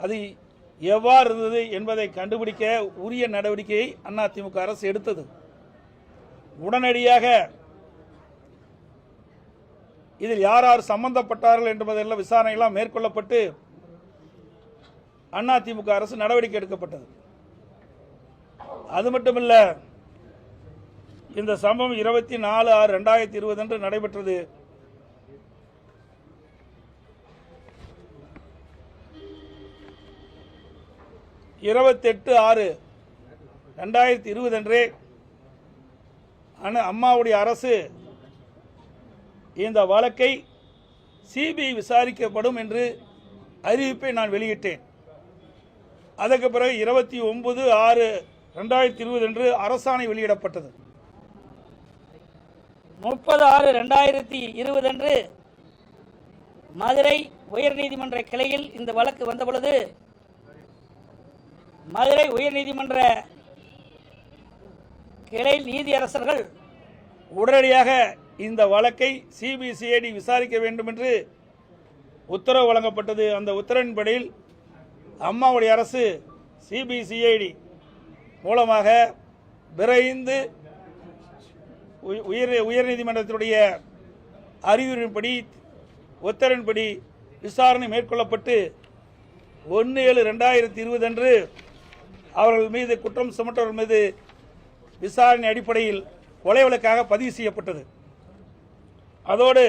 அது எவ்வாறு இருந்தது என்பதை கண்டுபிடிக்க உரிய நடவடிக்கையை அதிமுக அரசு எடுத்தது. உடனடியாக இதில் யார் யார் சம்பந்தப்பட்டார்கள் என்பதெல்லாம் விசாரணையெல்லாம் மேற்கொள்ளப்பட்டு அதிமுக அரசு நடவடிக்கை எடுக்கப்பட்டது. அது மட்டுமல்ல, இந்த சம்பவம் 24/6/2020 அன்று நடைபெற்றது. அன்றே அம்மாவுடைய அரசு இந்த வழக்கை சிபிஐ விசாரிக்கப்படும் என்று அறிவிப்பை நான் வெளியிட்டேன். அதற்கு பிறகு 29/6/2020 அன்று அரசாணை வெளியிடப்பட்டது. 30/6/2020 அன்று மதுரை உயர்நீதிமன்ற கிளையில் இந்த வழக்கு வந்தபொழுது மதுரை உயர்நீதிமன்ற கிளை நீதியரசர்கள் உடனடியாக இந்த வழக்கை சிபிசிஐடி விசாரிக்க வேண்டும் என்று உத்தரவு வழங்கப்பட்டது. அந்த உத்தரவின்படியில் அம்மாவுடைய அரசு சிபிசிஐடி மூலமாக விரைந்து உயர்நீதிமன்றத்தினுடைய அறிவுரையின்படி உத்தரவின்படி விசாரணை மேற்கொள்ளப்பட்டு 1/7/2020 அன்று அவர்கள் மீது குற்றம் சுமற்றவர்கள் மீது விசாரணை அடிப்படையில் கொலை வழக்காக பதிவு செய்யப்பட்டது. அதோடு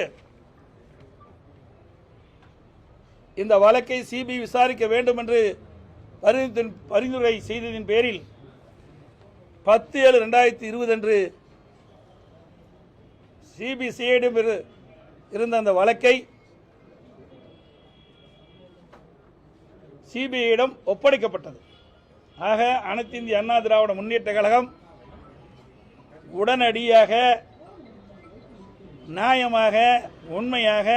இந்த வழக்கை சிபிஐ விசாரிக்க வேண்டும் என்று பரிந்துரை செய்ததின் பேரில் 10/7/2020 அன்று சிபிசிஐடிடம் இருந்த அந்த வழக்கை சிபிஐயிடம் ஒப்படைக்கப்பட்டது. ஆக அனைத்து இந்திய அண்ணா திராவிட முன்னேற்ற கழகம் உடனடியாக நியாயமாக உண்மையாக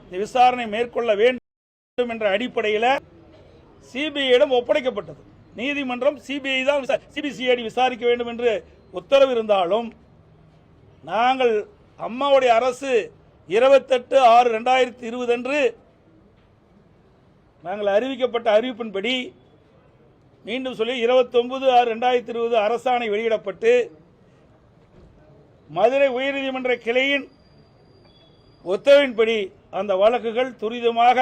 இந்த விசாரணை மேற்கொள்ள வேண்டும் என்ற அடிப்படையில் சிபிஐயிடம் ஒப்படைக்கப்பட்டது. நீதிமன்றம் சிபிஐ தான் சிபிசிஐடி விசாரிக்க வேண்டும் என்று உத்தரவு இருந்தாலும் நாங்கள் அம்மாவுடைய அரசு 28/6/2020 அன்று நாங்கள் அறிவிக்கப்பட்ட அறிவிப்பின்படி மீண்டும் சொல்லி 29/6/2020 அரசாணை வெளியிடப்பட்டு மதுரை உயர்நீதிமன்ற கிளையின் உத்தரவின்படி அந்த வழக்குகள் துரிதமாக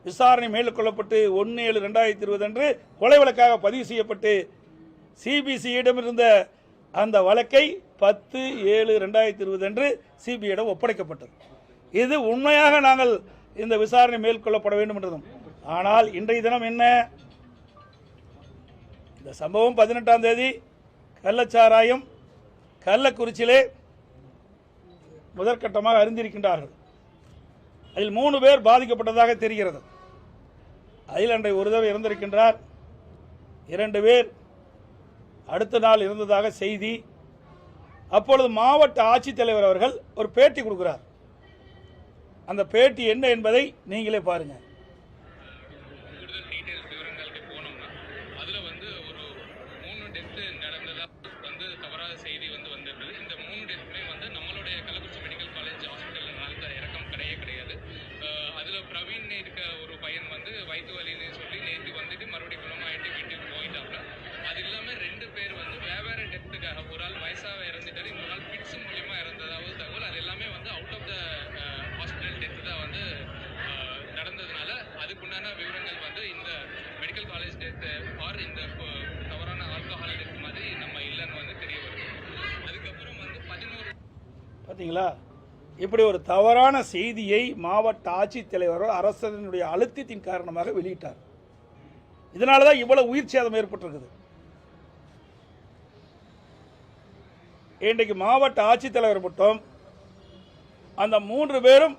விசாரணை மேற்கொள்ளப்பட்டு 1/7/2020 அன்று கொலை வழக்காக பதிவு செய்யப்பட்டு சிபிசிஐடம் இருந்த அந்த வழக்கை 10/7/2020 அன்று சிபிஐயிடம் ஒப்படைக்கப்பட்டது. இது உண்மையாக நாங்கள் இந்த விசாரணை மேற்கொள்ளப்பட வேண்டும் என்றதும். ஆனால் இன்றைய தினம் என்ன, இந்த சம்பவம் 18ஆம் தேதி கள்ளச்சாராயம் கள்ளக்குறிச்சியிலே முதற்கட்டமாக அறிந்திருக்கின்றார்கள். அதில் 3 பேர் பாதிக்கப்பட்டதாக தெரிகிறது. அதில் அன்றைய ஒருவர் இறந்திருக்கின்றார், 2 பேர் அடுத்த நாள் இருந்ததாக செய்தி. அப்பொழுது மாவட்ட ஆட்சித்தலைவர் அவர்கள் ஒரு பேட்டி கொடுக்கிறார். அந்த பேட்டி என்ன என்பதை நீங்களே பாருங்கள். பார்த்தீங்களா, இப்படி ஒரு தவறான செய்தியை மாவட்ட ஆட்சித்தலைவர் அரசினுடைய அழுத்தத்தின் காரணமாக வெளியிட்டார். இதனால தான் இவ்வளவு உயிர் சேதம் ஏற்பட்டிருக்குது. இன்றைக்கு மாவட்ட ஆட்சித்தலைவர் மட்டும் அந்த 3 பேரும்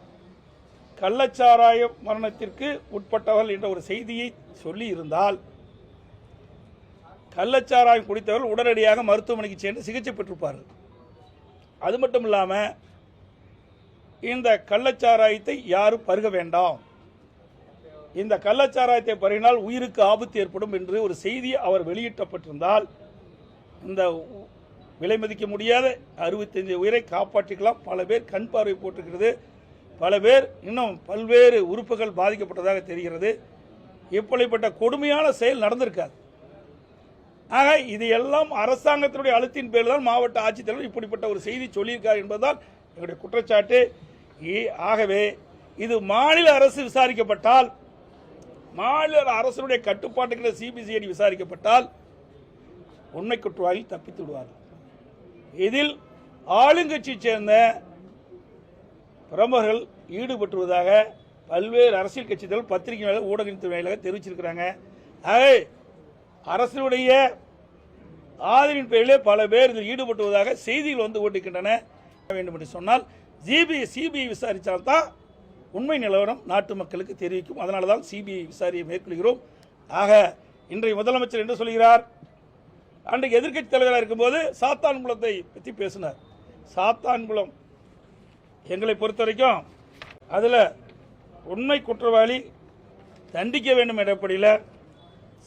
கள்ளச்சாராய மரணத்திற்கு உட்பட்டவர்கள் என்ற ஒரு செய்தியை சொல்லி இருந்தால் கள்ளச்சாராயம் குடித்தவர்கள் உடனடியாக மருத்துவமனைக்கு சென்று சிகிச்சை பெற்றிருப்பார்கள். அது மட்டும் இல்லாமல் இந்த கள்ளச்சாராயத்தை யாரும் பருக வேண்டாம், இந்த கள்ளச்சாராயத்தை பருகினால் உயிருக்கு ஆபத்து ஏற்படும் என்று ஒரு செய்தி அவர் வெளியிட்டப்பட்டிருந்தால் இந்த விலை மதிக்க முடியாத 65 உயிரை காப்பாற்றிக்கலாம். பல பேர் கண் பார்வை போட்டிருக்கிறது, பல பேர் இன்னும் பல்வேறு உறுப்புகள் பாதிக்கப்பட்டதாக தெரிகிறது. இப்படிப்பட்ட கொடுமையான செயல் நடந்திருக்காது. ஆக இது எல்லாம் அரசாங்கத்தினுடைய அழுத்தின் பேரில் தான் மாவட்ட ஆட்சித்தலைவர் இப்படிப்பட்ட ஒரு செய்தி சொல்லியிருக்கார் என்பதுதான் எங்களுடைய குற்றச்சாட்டு. ஆகவே இது மாநில அரசு விசாரிக்கப்பட்டால், மாநில அரசுடைய கட்டுப்பாட்டுக்கு சிபிசிஐடி விசாரிக்கப்பட்டால் உண்மை குற்றவாளி தப்பித்து விடுவார்கள். இதில் ஆளுங்கட்சியை சேர்ந்த பிரமுகர்கள் ஈடுபட்டுவதாக பல்வேறு அரசியல் கட்சிகள் பத்திரிகை ஊடகத்தின் வாயிலாக தெரிவிச்சிருக்கிறாங்க. அரசுடைய ஆதரவின் பேரிலே பல பேர் இதில் ஈடுபட்டுவதாக செய்திகள் வந்து கொண்டிருக்கின்றன. வேண்டும் என்று சொன்னால் சிபிஐ விசாரித்தால்தான் உண்மை நிலவரம் நாட்டு மக்களுக்கு தெரிவிக்கும். அதனால தான் சிபிஐ விசாரியை மேற்கொள்கிறோம். ஆக இன்றைய முதலமைச்சர் என்று சொல்கிறார், அன்றைக்கு எதிர்க்கட்சி தலைவராக இருக்கும்போது சாத்தான்குளத்தை பற்றி பேசினார். சாத்தான்குளம் எங்களை பொறுத்த வரைக்கும் அதில் உண்மை குற்றவாளி தண்டிக்க வேண்டும் என்ற அடிப்படையில்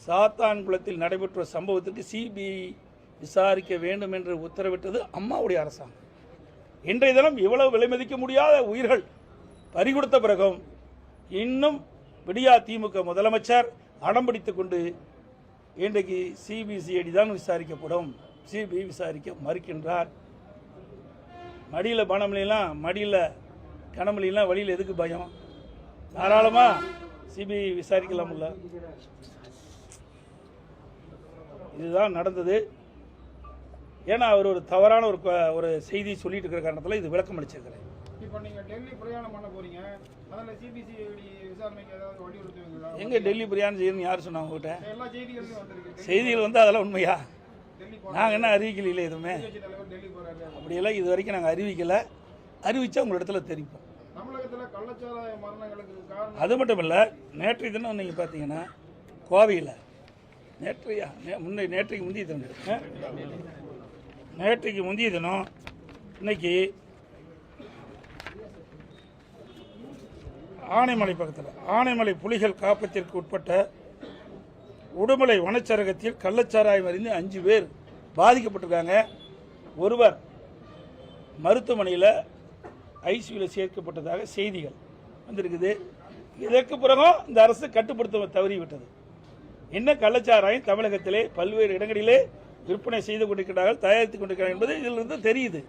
சாத்தான்குளத்தில் நடைபெற்ற சம்பவத்திற்கு சிபிஐ விசாரிக்க வேண்டும் என்று உத்தரவிட்டது அம்மாவுடைய அரசாங்கம். இன்றைய தினம் இவ்வளவு விலை மதிக்க முடியாத உயிர்கள் பறிகொடுத்த பிறகும் இன்னும் விடியா திமுக முதலமைச்சர் அடம்பிடித்துக் கொண்டு இன்றைக்கு சிபிசிஐடி தான் விசாரிக்கப்படும், சிபிஐ விசாரிக்க மறுக்கின்றார். மடியில் பணமொழியெல்லாம், மடியில் கனமொழியெல்லாம் வழியில் எதுக்கு பயம்? தாராளமா சிபிஐ விசாரிக்கலாம்ல. இதுதான் நடந்தது. ஏன்னா அவர் ஒரு தவறான ஒரு செய்தி சொல்லிட்டு இருக்கிற காரணத்தில் இது விளக்கம் அளிச்சிருக்கிறேன். இப்போ நீங்கள் டெல்லி பிரயாணம் பண்ண போறீங்க, அதில் சிபிசிஐடி விசாரணைக்கு ஏதாவது வலியுறுத்துவீங்களா? எங்கே டெல்லி பிரயாணம் செய்யணும்னு யார் சொன்னாங்க உங்கள்கிட்ட? எல்லா செய்திகளும் வந்திருக்கு. செய்திகள் வந்து அதெல்லாம் உண்மையா? டெல்லி நாங்கள் என்ன அறிவிக்கல எதுவுமே. தலைவர் டெல்லி போறாரு. அப்படியெல்லாம் இது வரைக்கும் நாங்கள் அறிவிக்கலை. அறிவிச்சா உங்கள் இடத்துல தெரிவிப்போம். தமிழகத்தில் கள்ளச்சாராய மரணங்களுக்கு காரணம் அது மட்டும் இல்லை, நேற்றைய தினம் நீங்கள் பார்த்தீங்கன்னா கோவையில் நேற்றைக்கு முந்தைய தினம் இன்னைக்கு ஆனைமலை பக்கத்தில் ஆனைமலை புலிகள் காப்பகத்திற்கு உட்பட்ட உடுமலை வனச்சரகத்தில் கள்ளச்சாராயம் அறிந்து 5 பேர் பாதிக்கப்பட்டிருக்காங்க. ஒருவர் மருத்துவமனையில் ஐசியூவில் சேர்க்கப்பட்டதாக செய்திகள் வந்திருக்குது. இதற்கு பிறகும் இந்த அரசு கட்டுப்படுத்த தவறிவிட்டது. என்ன கள்ளச்சாராயம் தமிழகத்திலே பல்வேறு இடங்களிலே விற்பனை செய்து கொண்டிருக்கிறார்கள், தயாரித்துக் கொண்டிருக்கிறார்கள் என்பது இதிலிருந்து தெரியுது.